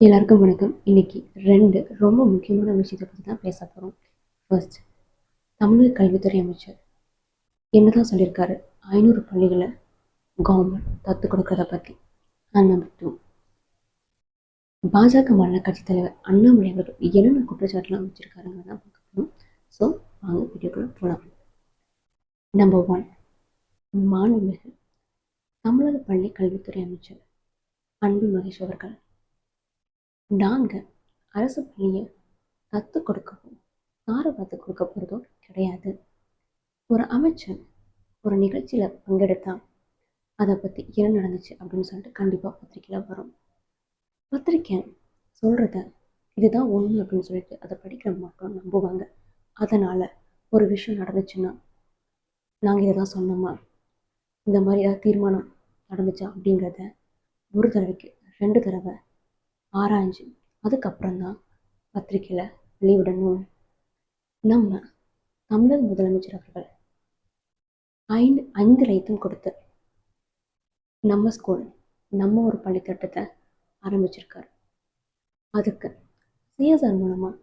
எல்லாருக்கும் வணக்கம். இன்னைக்கு 2 ரொம்ப முக்கியமான விஷயத்தை பற்றி தான் பேச போகிறோம். ஃபர்ஸ்ட், தமிழக கல்வித்துறை அமைச்சர் என்னதான் சொல்லியிருக்காரு 500 பள்ளிகளை கவர்மெண்ட் தத்து கொடுக்கறத பற்றி. அண்ட் நம்பர் 2, பாஜக மாநில கட்சித் தலைவர் அண்ணாமலை அவர்கள் என்னென்ன குற்றச்சாட்டுலாம் வச்சிருக்காருங்க தான் பார்க்க போகிறோம். ஸோ வாங்க வீடியோக்குள்ள போகலாம். நம்பர் 1, மாண்புமிகு தமிழக பள்ளி கல்வித்துறை அமைச்சர் அன்பில் மகேஷ் அவர்கள், நாங்கள் அரசு பள்ளியை தத்து கொடுக்கவோ தாரை பார்த்து கொடுக்க போகிறதோ கிடையாது. ஒரு அமைச்சர் ஒரு நிகழ்ச்சியில் பங்கெடுத்தா அதை பற்றி என்ன நடந்துச்சு அப்படின்னு சொல்லிட்டு கண்டிப்பாக பத்திரிக்கையில் வரும். பத்திரிக்கை சொல்கிறத இதுதான் ஒன்று அப்படின்னு சொல்லிட்டு அதை படிக்கிற மக்கள் நம்புவாங்க. அதனால் ஒரு விஷயம் நடந்துச்சுன்னா நாங்கள் இதை தான் சொன்னோமா, இந்த மாதிரி ஏதாவது தீர்மானம் நடந்துச்சா அப்படிங்கிறத ஒரு தடவைக்கு 2 தடவை ஆராய்ஞ்சு அதுக்கப்புறம் தான் பத்திரிக்கையில் வெளிவிடணும். நம்ம தமிழக முதலமைச்சர் அவர்கள் 5 லட்சம் கொடுத்து நம்ம ஸ்கூல் நம்ம ஒரு பள்ளித்திட்டத்தை ஆரம்பிச்சிருக்காரு. அதுக்கு சிஎஸ்ஆர் மூலமாக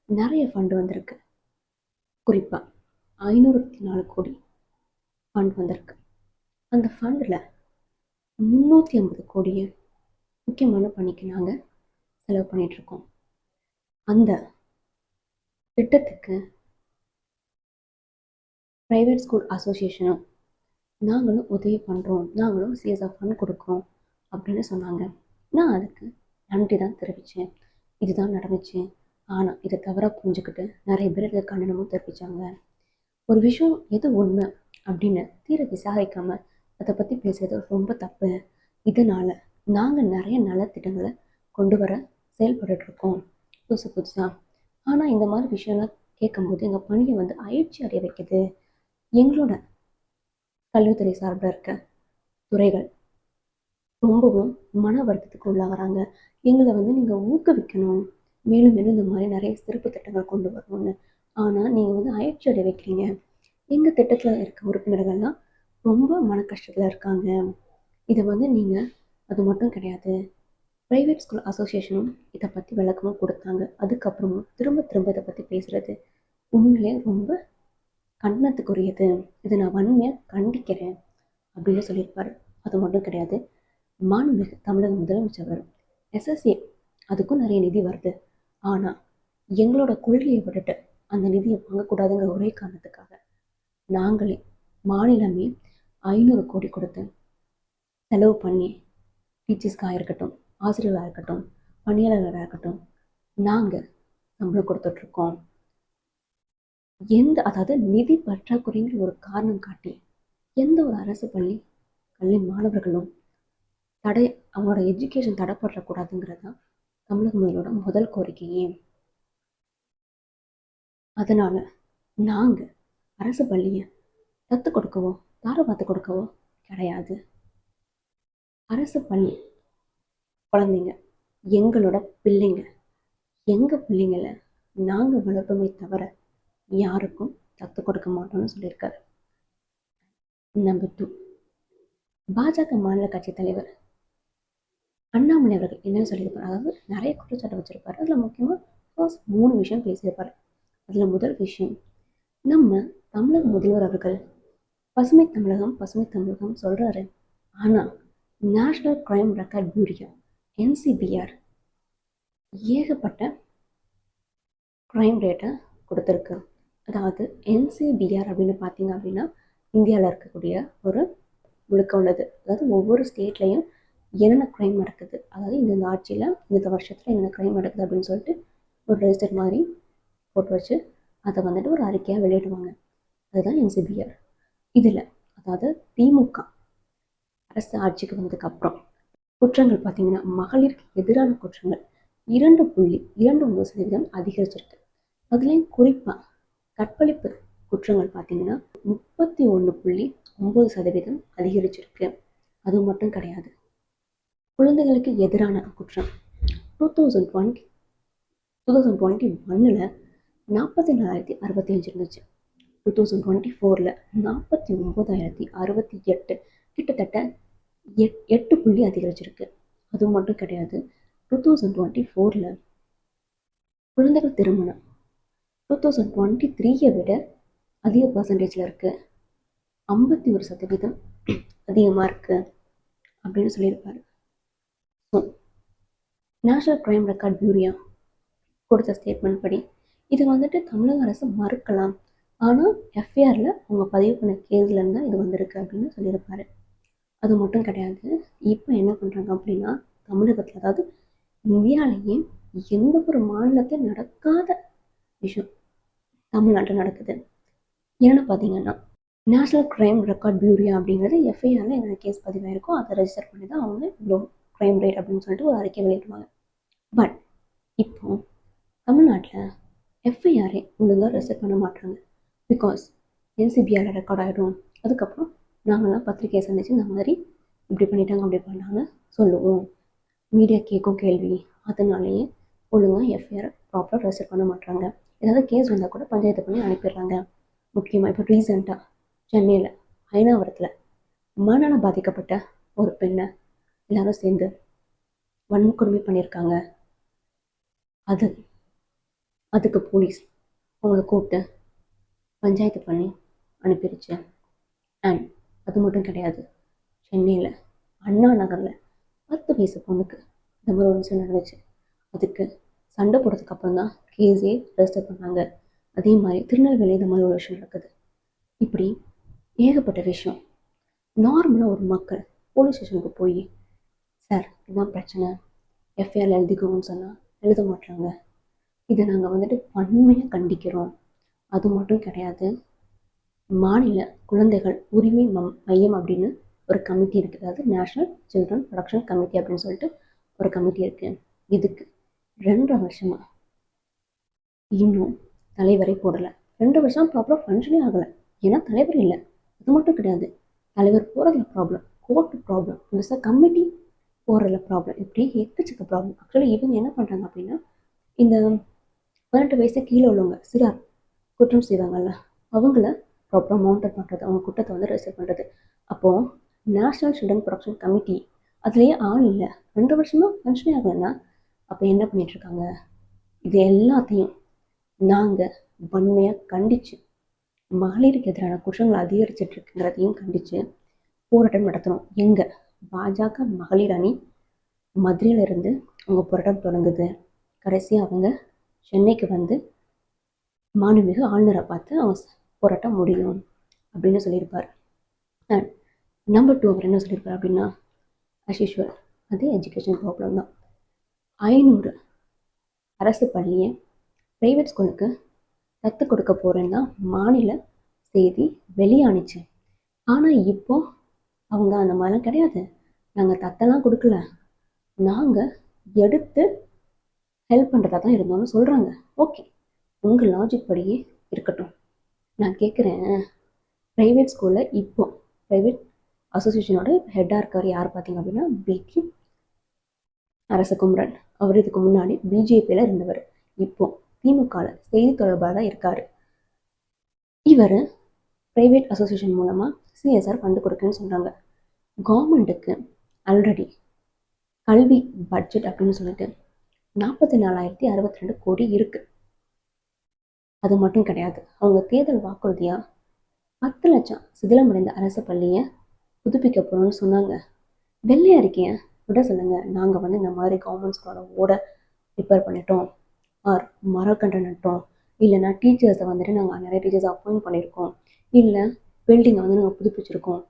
நிறைய ஃபண்டு வந்திருக்கு. குறிப்பாக 504 கோடி ஃபண்ட் வந்திருக்கு. அந்த ஃபண்டில் 350 கோடியை முக்கியமான பணிக்கு நாங்கள் செலவு பண்ணிகிட்ருக்கோம். அந்த திட்டத்துக்கு ப்ரைவேட் ஸ்கூல் அசோசியேஷனும் நாங்களும் உதவி பண்ணுறோம், நாங்களும் சிஎஸ்ஆர் ஃபண்ட் கொடுக்குறோம் அப்படின்னு சொன்னாங்க. நான் அதுக்கு நன்றி தான் தெரிவித்தேன். இதுதான் நடந்துச்சு. ஆனால் இதை தவறாக புரிஞ்சுக்கிட்டு நிறைய பேர் இதை கண்டனமும் தெரிவித்தாங்க. ஒரு விஷயம் எது உண்மை அப்படின்னு தீர விசாரிக்காமல் அதை பற்றி பேசுறது ரொம்ப தப்பு. இதனால் நாங்கள் நிறைய நல்ல திட்டங்களை கொண்டு வர செயல்பட்டுருக்கோம் புதுசாக. ஆனால் இந்த மாதிரி விஷயம்லாம் கேட்கும்போது எங்கள் பணியை அயற்சி அடைய வைக்குது. எங்களோட கல்வித்துறை சார்பில் இருக்க துறைகள் ரொம்பவும் மன வருத்தத்துக்கு உள்ளாகிறாங்க. எங்களை நீங்கள் ஊக்குவிக்கணும், மேலும் மேலும் இந்த மாதிரி நிறைய சிறப்பு திட்டங்கள் கொண்டு வரணும்னு. ஆனால் நீங்கள் அயற்சி அடைய வைக்கிறீங்க. எங்கள் திட்டத்தில் இருக்க உறுப்பினர்கள்லாம் ரொம்ப மன கஷ்டத்தில் இருக்காங்க. இதை நீங்கள் அது மட்டும் கிடையாது, ப்ரைவேட் ஸ்கூல் அசோசியேஷனும் இதை பற்றி விளக்கமும் கொடுத்தாங்க. அதுக்கப்புறமும் திரும்ப திரும்ப இதை பற்றி பேசுகிறது உண்மையிலே ரொம்ப கண்டனத்துக்குரியது. இதை நான் வன்மையாக கண்டிக்கிறேன் அப்படின்னு சொல்லியிருப்பார். அது மட்டும் கிடையாது, மாண்புமிகு தமிழக முதலமைச்சர் எஸ்எஸ்ஏ அதுக்கும் நிறைய நிதி வருது. ஆனால் எங்களோட கொள்கையை விட்டுட்டு அந்த நிதியை வாங்கக்கூடாதுங்கிற ஒரே காரணத்துக்காக நாங்களே மாநிலமே 500 கோடி கொடுத்து செலவு பண்ணி டீச்சர்ஸ்க்காக இருக்கட்டும், ஆசிரியர்களாக இருக்கட்டும், பணியாளர்களாக இருக்கட்டும், நாங்கள் சம்பளம் கொடுத்துட்ருக்கோம். அதாவது நிதி பற்றாக்குறைங்கிற ஒரு காரணம் காட்டி எந்த ஒரு அரசு பள்ளி கல்வி மாணவர்களும் அவங்களோட எஜுகேஷன் தடைப்படக்கூடாதுங்கிறது தான் தமிழக முதலோட முதல் கோரிக்கையே. அதனால நாங்கள் அரசு பள்ளியை தத்து கொடுக்கவோ தாரை பார்த்து கொடுக்கவோ கிடையாது. அரசு பள்ளி குழந்தைங்க எங்களோட பிள்ளைங்க, எங்கள் பிள்ளைங்களை நாங்கள் வளர்ப்போமே தவிர யாருக்கும் தத்து கொடுக்க மாட்டோம்னு சொல்லியிருக்காரு. நம்பர் 2, பாஜக மாநில கட்சி தலைவர் அண்ணாமலை அவர்கள் என்ன சொல்லியிருப்பார், அதாவது நிறைய குற்றச்சாட்டு வச்சிருப்பாரு. அதில் முக்கியமாக ஃபர்ஸ்ட் 3 விஷயம் பேசியிருப்பார். அதில் முதல் விஷயம், நம்ம தமிழக முதல்வர் அவர்கள் பசுமை தமிழகம் சொல்கிறாரு. ஆனால் national crime record bureau NCBR ஏகப்பட்ட கிரைம் ரேட்டை கொடுத்துருக்கு. அதாவது NCBR அப்படின்னு பார்த்தீங்க அப்படின்னா இந்தியாவில் இருக்கக்கூடிய ஒரு முழுக்க உள்ளது. அதாவது ஒவ்வொரு ஸ்டேட்லேயும் என்னென்ன க்ரைம் நடக்குது, அதாவது இந்த ஆட்சியில் இந்த வருஷத்தில் என்னென்ன க்ரைம் நடக்குது அப்படின்னு சொல்லிட்டு ஒரு ரெஜிஸ்டர் மாதிரி போட்டு வச்சு அதை ஒரு அறிக்கையாக வெளியிடுவாங்க. அதுதான் NCBR. இதில் அதாவது திமுக அரசு ஆட்சிக்கு வந்ததுக்கப்புறம் குற்றங்கள் பார்த்தீங்கன்னா மகளிருக்கு எதிரான குற்றங்கள் 2.29% அதிகரிச்சிருக்கு. அதுலேயும் குறிப்பாக கற்பழிப்பு குற்றங்கள் பார்த்தீங்கன்னா 31.9% அதிகரிச்சிருக்கு. அது மட்டும் கிடையாது, குழந்தைகளுக்கு எதிரான குற்றம் 2021 44,065 இருந்துச்சு. 2024 49,068, கிட்டத்தட்ட 8 புள்ளி அதிகரிச்சிருக்கு. அது மட்டும் கிடையாது, 2024 குழந்தைகள் திருமணம் 2023 விட அதிக பர்சன்டேஜில் இருக்குது, 51% அதிகமாக இருக்குது அப்படின்னு சொல்லியிருப்பாரு. So national crime record bureau கொடுத்த ஸ்டேட்மெண்ட் படி இது வந்துட்டு தமிழக அரசு மறுக்கலாம், ஆனால் எஃப்ஐஆரில் அவங்க பதிவு பண்ண கேஸ்லேருந்து தான் இது வந்திருக்கு அப்படின்னு சொல்லியிருப்பாரு. அது மட்டும் கிடையாது, இப்போ என்ன பண்ணுறாங்க அப்படின்னா தமிழகத்தில், அதாவது இந்தியாவிலேயே எந்த ஒரு மாநிலத்தில் நடக்காத விஷயம் தமிழ்நாட்டில் நடக்குது. என்னென்னு பார்த்தீங்கன்னா நேஷனல் கிரைம் ரெக்கார்ட் பியூரோ அப்படிங்கிறது எஃப்ஐஆரில் என்னென்ன கேஸ் பதிவாயிருக்கோ அதை ரெஜிஸ்டர் பண்ணி தான் அவங்க இவ்வளோ கிரைம் ரேட் அப்படின்னு சொல்லிட்டு ஒரு அறிக்கை வெளியிடுவாங்க. பட் இப்போ தமிழ்நாட்டில் எஃப்ஐஆரை ஒழுங்காக ரெஜிஸ்டர் பண்ண மாட்டாங்க. பிகாஸ் என்சிபிஆரில் ரெக்கார்ட் ஆகிடும், அதுக்கப்புறம் நாங்களாம் பத்திரிகையை சந்திச்சு இந்த மாதிரி இப்படி பண்ணிட்டாங்க அப்படி பண்ணாங்க சொல்லுவோம், மீடியா கேட்கும் கேள்வி, அதனாலேயே ஒழுங்காக எஃப்ஐஆர் ப்ராப்பராக ரெஜிஸ்டர் பண்ண மாட்டாங்க. ஏதாவது கேஸ் வந்தால் கூட பஞ்சாயத்து பண்ணி அனுப்பிடுறாங்க. முக்கியமாக இப்போ ரீசெண்டாக சென்னையில் ஐநாவரத்தில் மனநல பாதிக்கப்பட்ட ஒரு பெண்ணை எல்லாரும் சேர்ந்து வன்கொடுமை பண்ணியிருக்காங்க. அதுக்கு போலீஸ் அவங்கள கூப்பிட்டு பஞ்சாயத்து பண்ணி அனுப்பிடுச்சு. அண்ட் அது மட்டும் கிடையாது, சென்னையில் அண்ணா நகரில் 10 வயசு பொண்ணுக்கு இந்த மாதிரி ஒரு விஷயம் நடந்துச்சு. அதுக்கு சண்டை போடுறதுக்கு அப்புறம் தான் கேஸே ரெஜிஸ்டர் பண்ணாங்க. அதே மாதிரி திருநெல்வேலி இந்த மாதிரி ஒரு விஷயம் நடக்குது. இப்படி ஏகப்பட்ட விஷயம். நார்மலாக ஒரு மக்கள் போலீஸ் ஸ்டேஷனுக்கு போய் சார் இதுதான் பிரச்சனை எஃப்ஐஆர் எழுதிக்கோங்கன்னு சொன்னால் எழுத மாட்டாங்க. இதை நாங்கள் வந்துட்டு வன்மையாக கண்டிக்கிறோம். அது மட்டும் கிடையாது, மாநில குழந்தைகள் உரிமை மையம் அப்படின்னு ஒரு கமிட்டி இருக்குது, அதாவது நேஷ்னல் சில்ட்ரன் ப்ரொடெக்ஷன் கமிட்டி அப்படின்னு சொல்லிட்டு ஒரு கமிட்டி இருக்குது. இதுக்கு 2 வருஷமாக இன்னும் தலைவரை போடலை. 2 வருஷம் ப்ராப்பராக ஃபங்க்ஷனே ஆகலை. ஏன்னா தலைவர் இல்லை. அது மட்டும் கிடையாது, தலைவர் போகிறதுல ப்ராப்ளம், கோர்ட்டு ப்ராப்ளம், புதுசாக கமிட்டி போகிறதுல ப்ராப்ளம், இப்படி எக்கச்சக்க ப்ராப்ளம். ஆக்சுவலி இவங்க என்ன பண்ணுறாங்க அப்படின்னா இந்த 18 வயசு கீழே உள்ளவங்க சிறார் குற்றம் செய்வாங்கல்ல, அவங்கள ப்ராப்பராக மானிட்டர் பண்ணுறது, அவங்க குற்றத்தை வந்து ரெஜிஸ்டர் பண்ணுறது. அப்போது நேஷ்னல் சில்ட்ரன் ப்ரொடெக்ஷன் கமிட்டி அதுலேயே ஆள் இல்லை, 2 வருஷமாக ஃபங்க்ஷனே ஆகலைன்னா அப்போ என்ன பண்ணிகிட்ருக்காங்க? இது எல்லாத்தையும் நாங்கள் வன்மையாக கண்டித்து மகளிருக்கு எதிரான குற்றங்களை அதிகரிச்சிட்ருக்குங்கிறதையும் கண்டித்து போராட்டம் நடத்தணும். எங்கள் பாஜக மகளிர் அணி மதுரையிலிருந்து அவங்க போராட்டம் தொடங்குது. கடைசியாக அவங்க சென்னைக்கு வந்து மாண்புமிகு ஆளுநரை பார்த்து அவங்க போராட்டம் முடியும் அப்படின்னு சொல்லியிருப்பார். அண்ட் நம்பர் 2 அவர் என்ன சொல்லியிருப்பார் அப்படின்னா, அஸ் யூஷுவல் அதே எஜுகேஷன் ப்ராப்ளம் தான். 500 அரசு பள்ளியை ப்ரைவேட் ஸ்கூலுக்கு தத்து கொடுக்க போகிறேன்னா மாநில செய்தி வெளியானுச்சு. ஆனால் இப்போ அவங்க அந்த மாதிரிலாம் கிடையாது, நாங்கள் தத்தெல்லாம் கொடுக்கல, நாங்கள் எடுத்து ஹெல்ப் பண்ணுறதா தான் இருந்தோம்னு சொல்கிறாங்க. ஓகே, உங்கள் லாஜிக் படியே இருக்கட்டும். நான் கேட்குறேன், ப்ரைவேட் ஸ்கூலில் இப்போ ப்ரைவேட் அசோசியேஷனோட ஹெட்டாக இருக்கார் யார் பார்த்தீங்க அப்படின்னா பிகி அரசகுமரன். அவர் இதுக்கு முன்னாடி பிஜேபியில் இருந்தவர், இப்போ திமுகவில் செய்தி தொடர்பாக இருக்கார். இவர் ப்ரைவேட் அசோசியேஷன் மூலமாக சிஎஸ்ஆர் ஃபண்டு கொடுக்குன்னு சொல்கிறாங்க. கவர்மெண்ட்டுக்கு ஆல்ரெடி கல்வி பட்ஜெட் அப்படின்னு சொல்லிட்டு 44,062 கோடி இருக்குது. அது மட்டும் கிடையாது, அவங்க தேர்தல் வாக்குறுதியாக 10 லட்சம் சிதிலமடைந்த அரசு பள்ளியை புதுப்பிக்க போகிறோம்னு சொன்னாங்க. வெள்ளை அறிக்கையை விட சொல்லுங்கள், நாங்கள் வந்து இந்த மாதிரி கவர்மெண்ட் ஸ்கூலோட ஓட ரிப்பேர் பண்ணிட்டோம், ஆர் மரக்கன்று நட்டோம், இல்லைன்னா டீச்சர்ஸை வந்துட்டு நாங்கள் நிறைய டீச்சர்ஸ் அப்பாயிண்ட் பண்ணியிருக்கோம், இல்லை பில்டிங்கை வந்து நாங்கள் புதுப்பிச்சிருக்கோம்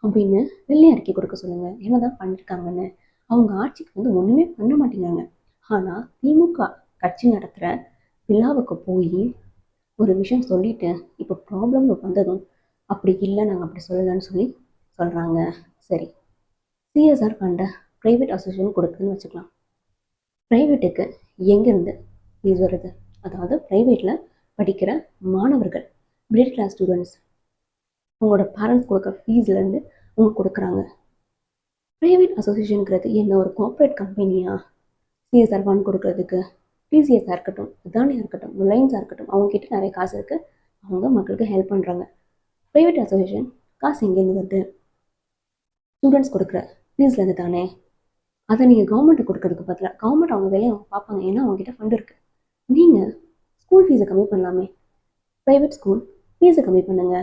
அப்படின்னு வெள்ளை அறிக்கை கொடுக்க சொல்லுங்கள், என்ன தான் பண்ணியிருக்காங்கன்னு. அவங்க ஆட்சிக்கு வந்து ஒன்றுமே பண்ண மாட்டேங்கிறாங்க. ஆனால் திமுக கட்சி நடத்துகிற விழாவுக்கு போய் ஒரு விஷயம் சொல்லிட்டு இப்போ ப்ராப்ளம்னு வந்ததும் அப்படி இல்லை, நாங்கள் அப்படி சொல்லலைன்னு சொல்கிறாங்க. சரி, சிஎஸ்ஆர் ஃபண்டை ப்ரைவேட் அசோசியேஷன் கொடுக்குதுன்னு வச்சுக்கலாம். ப்ரைவேட்டுக்கு எங்கேருந்து ஃபீஸ் வருது? அதாவது ப்ரைவேட்டில் படிக்கிற மாணவர்கள், மிடில் கிளாஸ் ஸ்டூடெண்ட்ஸ், உங்களோட பேரண்ட்ஸ் கொடுக்குற ஃபீஸ்லேருந்து அவங்க கொடுக்குறாங்க. ப்ரைவேட் அசோசியேஷனுங்கிறது என்ன ஒரு கார்ப்பரேட் கம்பெனியா சிஎஸ்ஆர் ஃபண்ட் கொடுக்குறதுக்கு? டிசிஎஸ்ஸாக இருக்கட்டும், அதானியாக இருக்கட்டும், ரிலையன்ஸாக இருக்கட்டும், அவங்ககிட்ட நிறைய காசு இருக்குது, அவங்க மக்களுக்கு ஹெல்ப் பண்ணுறாங்க. ப்ரைவேட் அசோசியேஷன் காசு எங்கேருந்து வருது? ஸ்டூடெண்ட்ஸ் கொடுக்குற ஃபீஸ்லேருந்து தானே. அதை நீங்கள் கவர்மெண்ட்டுக்கு கொடுக்கறதுக்கு பதிலாக கவர்மெண்ட் அவங்க வேலையை அவங்க பார்ப்பாங்க, ஏன்னா அவங்ககிட்ட ஃபண்ட் இருக்குது. நீங்கள் ஸ்கூல் ஃபீஸை கம்மி பண்ணலாமே, ப்ரைவேட் ஸ்கூல் ஃபீஸை கம்மி பண்ணுங்க,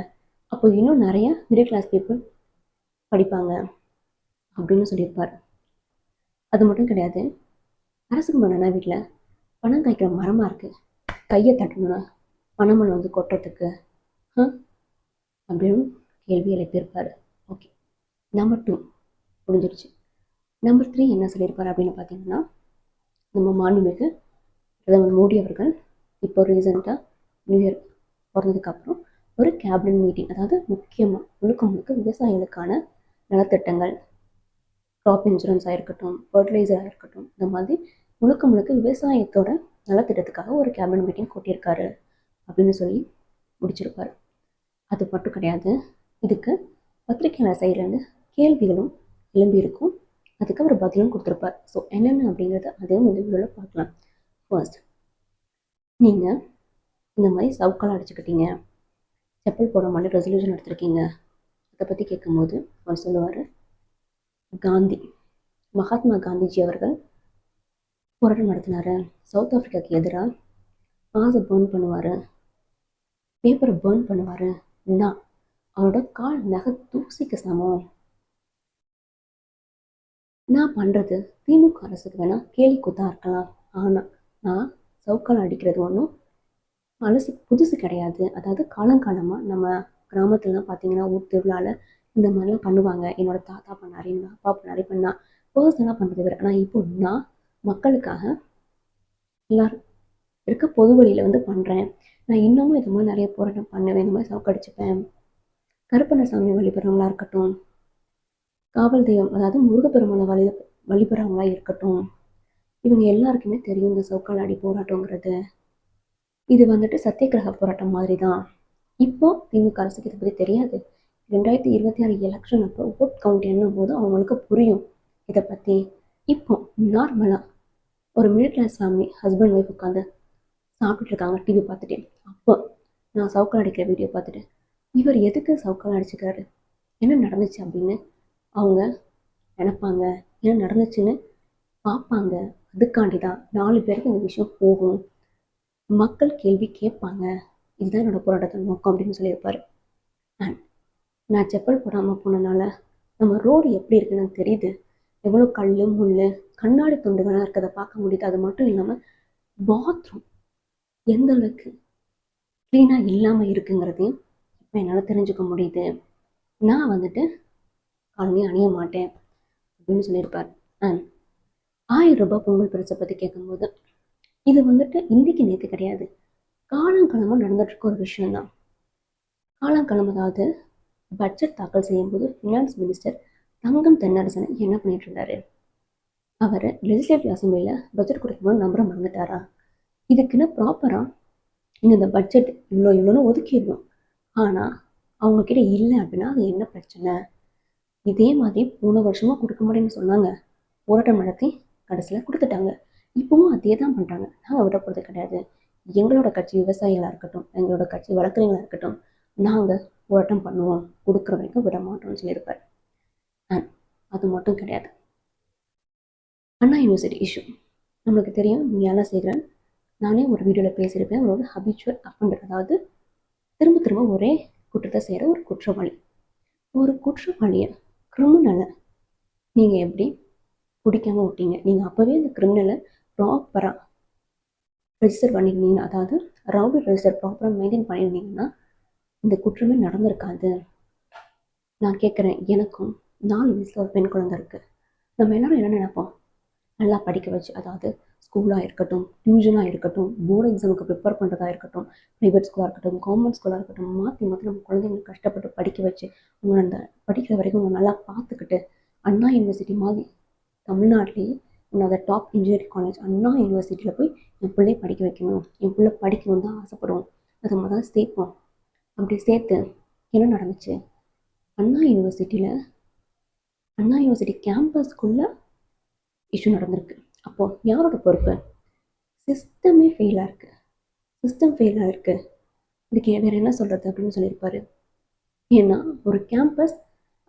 அப்போ இன்னும் நிறைய மிடில் கிளாஸ் பீப்புள் படிப்பாங்க அப்படின்னு சொல்லியிருப்பார். அது மட்டும் கிடையாது, அரசுக்கு மன்னனா வீட்டில் பணம் காய்க்கிற மரமாக இருக்குது, கையை தட்டணும்னா பணமல் வந்து கொட்டுறதுக்கு அப்படின்னு கேள்வி எழுப்பியிருப்பார். ஓகே, நம்பர் 2 முடிஞ்சிருச்சு. நம்பர் 3 என்ன சொல்லியிருப்பார் அப்படின்னு பார்த்தீங்கன்னா, நம்ம மாண்புமிகு பிரதமர் மோடி அவர்கள் இப்போ ரீசெண்டாக நியூ இயர் பிறந்ததுக்கப்புறம் ஒரு கேபினட் மீட்டிங், அதாவது முக்கியமாக முழுக்க விவசாயிகளுக்கான நலத்திட்டங்கள், க்ராப் இன்சூரன்ஸாக இருக்கட்டும், ஃபர்டிலைசராக இருக்கட்டும், இந்த மாதிரி முழுக்க விவசாயத்தோட நலத்திட்டத்துக்காக ஒரு கேபினட் மீட்டிங் கூட்டியிருக்காரு அப்படின்னு சொல்லி முடிச்சிருப்பார். அது மட்டும் கிடையாது, இதுக்கு பத்திரிகையாளர் சைட்லேருந்து கேள்விகளும் எழும்பியிருக்கும், அதுக்கு அவர் பதிலும் கொடுத்துருப்பார். ஸோ என்னென்ன அப்படிங்கிறத அதையும் இந்த வீடியோவில் பார்க்கலாம். ஃபர்ஸ்ட், நீங்கள் இந்த மாதிரி சவுக்கால் அடிச்சுக்கிட்டீங்க, செப்பல் போட மாதிரி ரெசல்யூஷன் எடுத்திருக்கீங்க, அதை பற்றி கேட்கும்போது அவர் சொல்லுவார், மகாத்மா காந்திஜி அவர்கள் போராட்டம் நடத்தினார், சவுத் ஆஃப்ரிக்காவுக்கு எதிராக காசை பேர்ன் பண்ணுவார், பேப்பரை பேர்ன் பண்ணுவார், நான் அவரோட கால் நகை தூசிக்கு சமம், நான் பண்ணுறது திமுக அரசுக்கு வேணால் கேலி கூத்தாக இருக்கலாம், ஆனால் நான் சவுக்கால் அடிக்கிறது ஒன்றும் புதுசு கிடையாது. அதாவது காலங்காலமாக நம்ம கிராமத்துலலாம் பார்த்தீங்கன்னா ஊர் திருவிழாவில் இந்த மாதிரிலாம் பண்ணுவாங்க, என்னோட தாத்தா பண்ணார், என்னோட அப்பா பண்ணார், இப்போ நான் பர்சனலாக பண்ணுறது வேறு. ஆனால் இப்போ நான் மக்களுக்காக எல்லாரும் இருக்க பொது வழியில் வந்து பண்ணுறேன், நான் இன்னமும் இது மாதிரி நிறைய போராட்டம் பண்ணுவேன், இந்த மாதிரி சவுக்கடிச்சுப்பேன். கருப்பண்ணசாமி வழிபடுறவங்களா இருக்கட்டும், காவல் தெய்வம் அதாவது முருகப்பெருமானை வழிபடுறவங்களா இருக்கட்டும், இவங்க எல்லாருக்குமே தெரியும் இந்த சவுக்கால் அடி போராட்டங்கிறது. இது வந்துட்டு சத்தியகிரக போராட்டம் மாதிரி தான். இப்போ திமுக அரசுக்கு இதை பற்றி தெரியாது. 2026 எலெக்ஷன் அப்போ ஓட் கவுண்ட் என்னும் போது அவங்களுக்கு புரியும் இதை பற்றி. இப்போ நார்மலாக ஒரு middle class family husband wife உட்காந்து சாப்பிட்டுட்டு இருக்காங்க டிவி பார்த்துட்டு, அப்போ நான் சவுக்கால் அடிக்கிற வீடியோ பார்த்துட்டு இவர் எதுக்கு சவுக்கால் அடிச்சுக்கிறாரு, என்ன நடந்துச்சு அப்படின்னு அவங்க நினைப்பாங்க, என்ன நடந்துச்சுன்னு பார்ப்பாங்க. அதுக்காண்டி தான் 4 பேருக்கு இந்த விஷயம் போகும், மக்கள் கேள்வி கேட்பாங்க, இதுதான் என்னோட போராட்டத்தை நோக்கம் அப்படின்னு சொல்லியிருப்பாரு. அண்ட் நான் செப்பல் போடாமல் போனனால நம்ம ரோடு எப்படி இருக்குன்னு எனக்கு தெரியுது, எவ்வளோ கல் முள் கண்ணாடி துண்டுகளாக இருக்கிறத பார்க்க முடியுது. அது மட்டும் இல்லாமல் பாத்ரூம் எந்த அளவுக்கு க்ளீனாக இல்லாமல் இருக்குங்கிறதையும் இப்போ என்னால் தெரிஞ்சுக்க முடியுது. நான் வந்துட்டு காலனி அணிய மாட்டேன் அப்படின்னு சொல்லியிருப்பார். அண்ட் 1000 ரூபாய் பொங்கல் பரிசை பற்றி கேட்கும்போது இது வந்துட்டு இன்றைக்கு நேற்று கிடையாது, காலங்காலமாக நடந்துட்டு இருக்க ஒரு விஷயம்தான். காலங்காலம், அதாவது பட்ஜெட் தாக்கல் செய்யும்போது ஃபினான்ஸ் மினிஸ்டர் தங்கம் தென்னரசன் என்ன பண்ணிட்டு இருந்தாரு, அவர் லெஜிஸ்லேட்டிவ் அசம்பிளியில் பட்ஜெட் கொடுக்கும்போது நம்பரை மறந்துட்டாரா, இதுக்குன்னு ப்ராப்பராக இந்த பட்ஜெட் இவ்வளோன்னு ஒதுக்கிடணும், ஆனால் அவங்கக்கிட்ட இல்லை அப்படின்னா அது என்ன பிரச்சனை. இதே மாதிரி போன வருஷமாக கொடுக்க மாட்டேன்னு சொன்னாங்க, போராட்டம் நடத்தி கடைசியில் கொடுத்துட்டாங்க. இப்போவும் அதே தான் பண்ணுறாங்க. நாங்கள் விட போகிறது கிடையாது, எங்களோட கட்சி விவசாயிகளாக இருக்கட்டும், எங்களோட கட்சி வழக்கறிஞர்களாக இருக்கட்டும், நாங்கள் போராட்டம் பண்ணுவோம், கொடுக்குற வரைக்கும் விட மாட்டோம்னு சொல்லியிருப்பார். அண்ட் அது மட்டும் கிடையாது, அண்ணா யூனிவர்சிட்டி இஷ்யூ நம்மளுக்கு தெரியும். ஞானசேகரன், நானே ஒரு வீடியோவில் பேசியிருப்பேன், அவர் ஒரு ஹபிச்சுவல் அஃபண்டர், அதாவது திரும்ப ஒரே குற்றத்தை செய்கிற ஒரு குற்றவாளி. ஒரு குற்றவாளியை, கிரிமினலை நீங்கள் எப்படி பிடிக்காம விட்டீங்க, நீங்கள் அப்போவே அந்த கிரிமினலை ப்ராப்பராக ரெஜிஸ்டர் பண்ணியிருந்தீங்கன்னா, அதாவது ரவுடி ரெஜிஸ்டர் ப்ராப்பராக மெயின்டைன் பண்ணியிருந்தீங்கன்னா இந்த குற்றமே நடந்திருக்காது. நான் கேட்குறேன், எனக்கும் 4 வயசில் ஒரு பெண் குழந்தை இருக்குது, நம்ம எல்லோரும் என்ன நினைப்போம், நல்லா படிக்க வச்சு, அதாவது ஸ்கூலாக இருக்கட்டும், டியூஷனாக இருக்கட்டும், போர்டு எக்ஸாமுக்கு ப்ரிப்பேர் பண்ணுறதா இருக்கட்டும், ப்ரைவேட் ஸ்கூலாக இருக்கட்டும், கவர்மெண்ட் ஸ்கூலாக இருக்கட்டும், மாற்றி நம்ம குழந்தைங்களுக்கு கஷ்டப்பட்டு படிக்க வச்சு அவங்க அந்த படிக்கிற வரைக்கும் அவங்க நல்லா பார்த்துக்கிட்டு, அண்ணா யூனிவர்சிட்டி மாதிரி தமிழ்நாட்டிலேயே ஒன்று டாப் இன்ஜினியரிங் காலேஜ் அண்ணா யூனிவர்சிட்டியில் போய் என் பிள்ளையை படிக்க வைக்கணும், என் பிள்ளை படிக்கணும் தான் ஆசைப்படுவோம், அதை நம்ம தான் சேர்ப்போம். அப்படி சேர்த்து என்ன நடந்துச்சு, அண்ணா யூனிவர்சிட்டி கேம்பஸ்க்குள்ளே இஷ்யூ நடந்திருக்கு. அப்போது யாரோட பொறுப்பு, சிஸ்டம் ஃபெயிலாக இருக்குது, இதுக்கு வேறு என்ன சொல்கிறது அப்படின்னு சொல்லியிருப்பாரு. ஏன்னா ஒரு கேம்பஸ்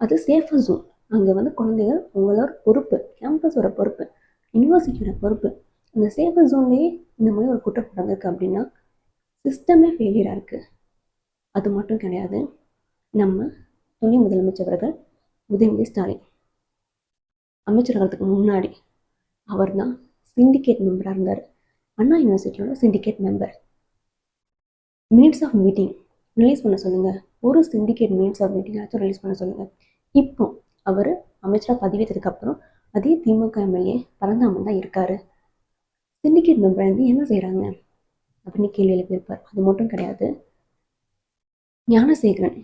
அது சேஃபர் ஜோன், அங்கே வந்து குழந்தைகள் உங்களோட பொறுப்பு, கேம்பஸோட பொறுப்பு, யூனிவர்சிட்டியோட பொறுப்பு. இந்த சேஃபர் ஜோன்லேயே இந்த மாதிரி ஒரு குற்றம் நடந்திருக்கு அப்படின்னா சிஸ்டமே ஃபெயிலியராக இருக்குது. அது மட்டும் கிடையாது, நம்ம துணை முதலமைச்சர் அவர்கள் உதயநிதி ஸ்டாலின் அமைச்சராகிறதுக்கு முன்னாடி அவர் தான் சிண்டிகேட் மெம்பராக இருந்தார். அண்ணா யூனிவர்சிட்டியோட syndicate member. Minutes of meeting release பண்ண சொல்லுங்கள். ஒரு சிண்டிகேட் மினிட்ஸ் ஆஃப் மீட்டிங் ஆச்சும் ரிலீஸ் பண்ண சொல்லுங்கள். இப்போ அவர் அமைச்சராக பதிவேற்றதுக்கப்புறம் அதே திமுக எம்எல்ஏ பரந்தாமன் தான் இருக்கார். சிண்டிகேட் மெம்பர் வந்து என்ன செய்கிறாங்க அப்படின்னு கேள்வி எழுப்பியிருப்பார். அது மட்டும் கிடையாது, ஞானசேகரன்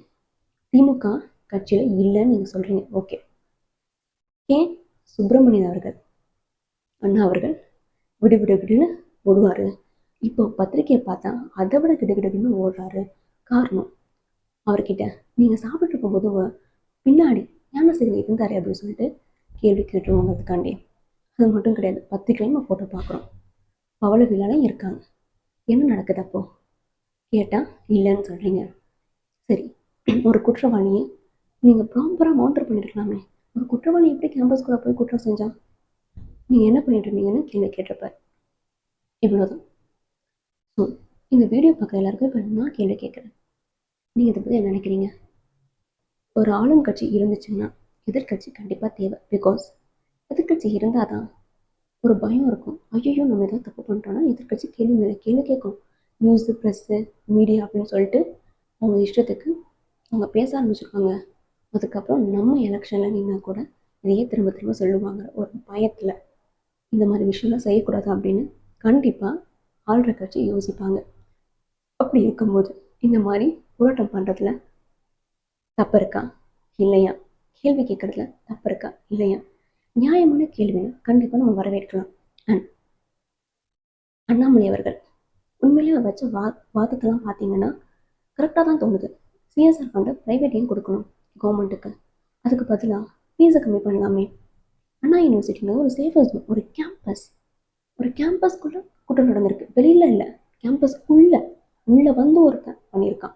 திமுக கட்சியில் இல்லைன்னு நீங்கள் சொல்கிறீங்க, ஓகே. ஏன் சுப்பிரமணியன் அவர்கள் அண்ணா அவர்கள் விடு விடு விடுன்னு ஓடுவார். இப்போ பத்திரிக்கையை பார்த்தா அதை விட கிடுகிடுன்னு ஓடுறாரு. காரணம், அவர்கிட்ட நீங்கள் சாப்பிட்டு இருக்கும்போது பின்னாடி ஞானசேகரன் இருந்தாரே அப்படின்னு சொல்லிட்டு கேள்வி கேட்டுருவோங்கிறதுக்காண்டி. அது மட்டும் கிடையாது, பத்திரிக்கையும் நம்ம ஃபோட்டோ பார்க்குறோம், பவள விழாலையும் இருக்காங்க. என்ன நடக்குது அப்போ கேட்டால் இல்லைன்னு சொல்கிறீங்க. சரி, ஒரு குற்றவாளியை நீங்கள் ப்ராப்பராக மானிட்டர் பண்ணியிருக்கலாமே. ஒரு குற்றவாளி எப்படி கேம்பஸ்குள்ளே போய் குற்றம் செஞ்சான், நீங்கள் என்ன பண்ணிட்டு இருந்தீங்கன்னு கேள்வி கேட்டிருப்பார். இவ்வளோதான். ஸோ இந்த வீடியோ பார்க்குற எல்லாருக்கும் இப்போ நான் கேள்வி கேட்குறேன், நீங்கள் இதை பற்றி என்ன நினைக்கிறீங்க? ஒரு ஆளும் கட்சி இருந்துச்சுன்னா எதிர்கட்சி கண்டிப்பாக தேவை. பிகாஸ் எதிர்கட்சி இருந்தால் தான் ஒரு பயம் இருக்கும். ஐயோ நம்ம எதாவது தப்பு பண்ணிட்டோன்னா எதிர்கட்சி கேள்வி மேலே கேள்வி கேட்கும். நியூஸு, ப்ரெஸ்ஸு, மீடியா அப்படின்னு சொல்லிட்டு அவங்க இஷ்டத்துக்கு அவங்க பேச ஆரம்பிச்சிருப்பாங்க. அதுக்கப்புறம் நம்ம எலெக்ஷனில் நின்னா கூட இதையே திரும்ப திரும்ப சொல்லுவாங்க. ஒரு பயத்தில் இந்த மாதிரி விஷயம்லாம் செய்யக்கூடாது அப்படின்னு கண்டிப்பாக ஆள்ற கட்சி யோசிப்பாங்க. அப்படி இருக்கும்போது இந்த மாதிரி போராட்டம் பண்ணுறதுல தப்பு இருக்கா இல்லையா, கேள்வி கேட்குறதுல தப்பு இருக்கா இல்லையா, நியாயமான கேள்வியை கண்டிப்பாக நம்ம வரவேற்கலாம். அண்ட் அண்ணாமலை அவர்கள் உண்மையிலேயே வச்ச வாதத்தெல்லாம் பார்த்தீங்கன்னா கரெக்டாக தான் தோணுது. சிஎஸ்ஆர் ஃபண்டை ப்ரைவேட்டையும் கொடுக்கணும் கவர்மெண்ட்டுக்கு, அதுக்கு பதிலாக ஃபீஸை கம்மி பண்ணலாமே. அண்ணா யூனிவர்சிட்டியில் ஒரு சேஃபர் ஜோன், ஒரு கேம்பஸ்க்குள்ளே கூட்டம் நடந்திருக்கு. வெளியில் இல்லை, கேம்பஸ்க்குள்ளே வந்து ஒருத்தன் பண்ணியிருக்கான்.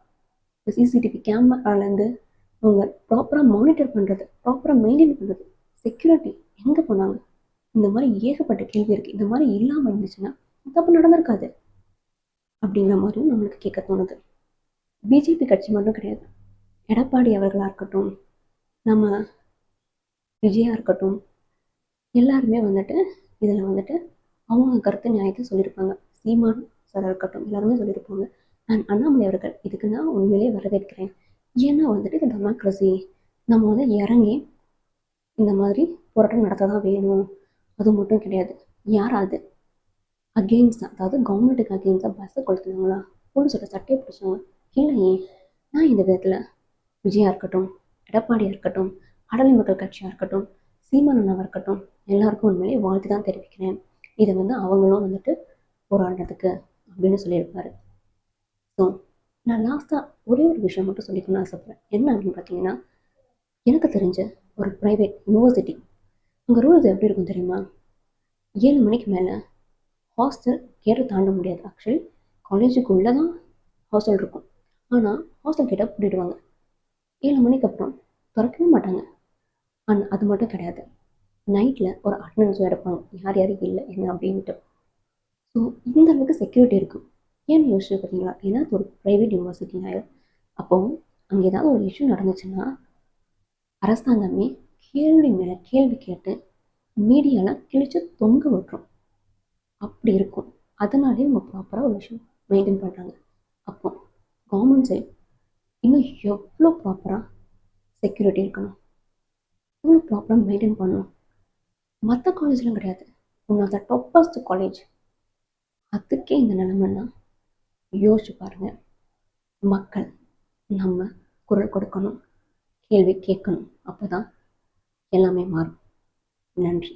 இப்போ சிசிடிவி கேமராலேருந்து அவங்க ப்ராப்பராக மானிட்டர் பண்ணுறது, ப்ராப்பராக மெயின்டைன் பண்ணுறது, செக்யூரிட்டி எங்கே போனாங்க? இந்த மாதிரி ஏகப்பட்ட கேள்வி இருக்குது. இந்த மாதிரி இல்லாமல் இருந்துச்சுன்னா தப்பு நடந்திருக்காது அப்படிங்கிற மாதிரியும் நம்மளுக்கு கேட்க தோணுது. பிஜேபி கட்சி மட்டும் கிடையாது, எடப்பாடி அவர்களாக இருக்கட்டும், நம்ம விஜயா இருக்கட்டும், எல்லாருமே வந்துட்டு இதில் வந்துட்டு அவங்க கருத்து நியாயத்தை சொல்லியிருப்பாங்க. சீமான் சார் இருக்கட்டும், எல்லாருமே சொல்லியிருப்பாங்க. அண்ட் அண்ணாமலை அவர்கள் இதுக்கு நான் உண்மையிலேயே வரவேற்கிறேன். ஏன்னா வந்துட்டு இது டெமோக்ரஸி, நம்ம வந்து இறங்கி இந்த மாதிரி போராட்டம் நடத்த தான் வேணும். அது மட்டும் கிடையாது, யாராவது அகெயின்ஸ்டாக, அதாவது கவர்மெண்ட்டுக்கு அகெயின்ஸ்டாக பஸ்ஸை கொளுத்துனாங்களா, போலீஸோட சட்டையை பிடிச்சாங்க இல்லையே. நான் இந்த விதத்தில் விஜயா இருக்கட்டும், எடப்பாடியாக இருக்கட்டும், அடலை மக்கள் கட்சியாக இருக்கட்டும், சீமானனாக இருக்கட்டும், எல்லாருக்கும் உண்மையிலேயே வாழ்த்து தான் தெரிவிக்கிறேன். இதை வந்து அவங்களும் வந்துட்டு போராடுறதுக்கு அப்படின்னு சொல்லியிருப்பாரு. ஸோ நான் லாஸ்ட்டாக ஒரே ஒரு விஷயம் மட்டும் சொல்லிக்கணும்னு ஆசைப்பட்றேன். என்ன அப்படின்னு பார்த்தீங்கன்னா, எனக்கு தெரிஞ்ச ஒரு ப்ரைவேட் யூனிவர்சிட்டி அங்கே ரூல்ஸ் எப்படி இருக்கும் தெரியுமா? 7 மணிக்கு மேலே ஹாஸ்டல் கேட்டை தாண்ட முடியாது. ஆக்சுவலி காலேஜுக்குள்ளே தான் ஹாஸ்டல் இருக்கும், ஆனால் ஹாஸ்டல் கேட்டை பூட்டிடுவாங்க. 7 மணிக்கு அப்புறம் திறக்கவே மாட்டாங்க. ஆனால் அது மட்டும் கிடையாது, நைட்டில் ஒரு அட்டண்டன்ஸும் எடுப்பாங்க, யார் யார் இல்லை என்ன அப்படின்ட்டு. ஸோ இந்த அளவுக்கு செக்யூரிட்டி இருக்கும். ஏன்னு யோசிச்சு பார்த்தீங்களா? ஏன்னா அது ஒரு ப்ரைவேட் யூனிவர்சிட்டினால. அப்போது அங்கே ஏதாவது ஒரு இஷ்யூ நடந்துச்சுன்னா அரசாங்கமே கேள்வி மேலே கேள்வி கேட்டு மீடியாவில் கிழிச்சு தொங்க விட்டுரும். அப்படி இருக்கும். அதனாலே அவங்க ப்ராப்பராக ஒரு விஷயம் மெயின்டைன் பண்ணுறாங்க. அப்போ கவர்மெண்ட் சைட் இன்னும் எவ்வளோ ப்ராப்பராக செக்யூரிட்டி இருக்கணும், எவ்வளோ ப்ராப்பராக மெயின்டைன் பண்ணணும். மற்ற காலேஜ்லாம் கிடையாது, one of the toppest college, அதுக்கே இந்த நிலைமைன்னா யோசிச்சு பாருங்கள். மக்கள் நம்ம குரல் கொடுக்கணும், கேள்வி கேட்கணும், அப்போ தான் எல்லாமே மாறும். நன்றி.